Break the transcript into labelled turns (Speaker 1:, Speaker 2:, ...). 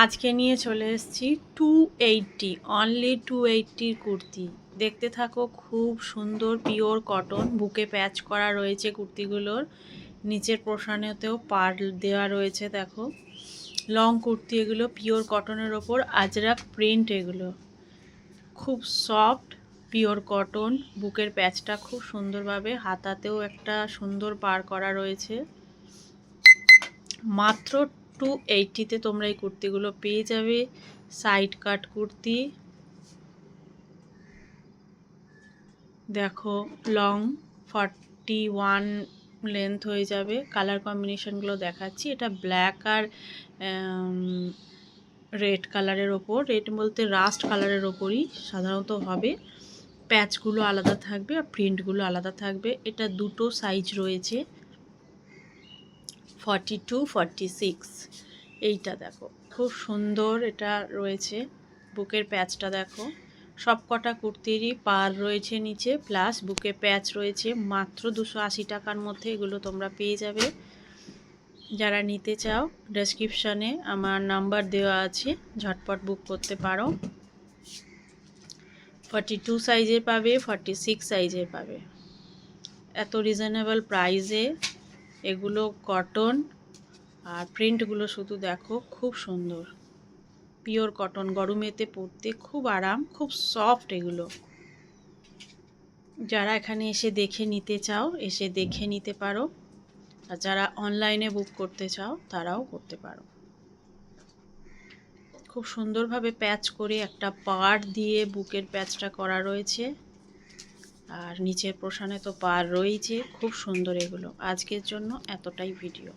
Speaker 1: আজকে নিয়ে চলে এসেছি 280 অনলি 280 কুর্তি। দেখতে থাকো, খুব সুন্দর পিওর কটন, বুকে প্যাচ করা রয়েছে কুর্তিগুলোর, নিচের পোর্শনেতেও পার্ল দেওয়া রয়েছে। দেখো লং কুর্তি, এগুলো পিওর কটনের ওপর আজরাক প্রিন্ট, এগুলো খুব সফট পিওর কটন। বুকের প্যাচটা খুব সুন্দরভাবে, হাতাতেও একটা সুন্দর পার করা রয়েছে। মাত্র 280-তে তোমরা এই কুর্তিগুলো পেয়ে যাবে। সাইড কাট কুর্তি, দেখো লং 41 লেন্থ হয়ে যাবে। কালার কম্বিনেশনগুলো দেখাচ্ছি। এটা ব্ল্যাক আর রেড কালারের ওপর, রেড বলতে রাস্ট কালারের ওপরই সাধারণত হবে। প্যাচগুলো আলাদা থাকবে আর প্রিন্টগুলো আলাদা থাকবে। এটা দুটো সাইজ রয়েছে, 42, 46। এইটা দেখো খুব সুন্দর, এটা রয়েছে। বুকের প্যাচটা দেখো, সব কটা কুর্তিরই পার রয়েছে নিচে, প্লাস বুকে প্যাচ রয়েছে। মাত্র 280 টাকার মধ্যে এগুলো তোমরা পেয়ে যাবে। যারা নিতে চাও ডেসক্রিপশানে আমার নাম্বার দেওয়া আছে, ঝটপট বুক করতে পারো। 42 সাইজের পাবে, 46 সাইজের পাবে। এত রিজনেবল প্রাইসে এগুলো কটন, আর প্রিন্টগুলো শুধু দেখো খুব সুন্দর পিওর কটন। গরমেতে পরতে খুব আরাম, খুব সফট এগুলো। যারা এখানে এসে দেখে নিতে চাও, এসে দেখে নিতে পারো। আর যারা অনলাইনে বুক করতে চাও তারাও করতে পারো। খুব সুন্দরভাবে প্যাচ করে একটা পাড় দিয়ে বুকের প্যাচটা করা রয়েছে, আর নিচের পোর্শনে তো পাড় রয়েছে। খুব সুন্দর এগুলো। আজকের জন্য এতটাই ভিডিও।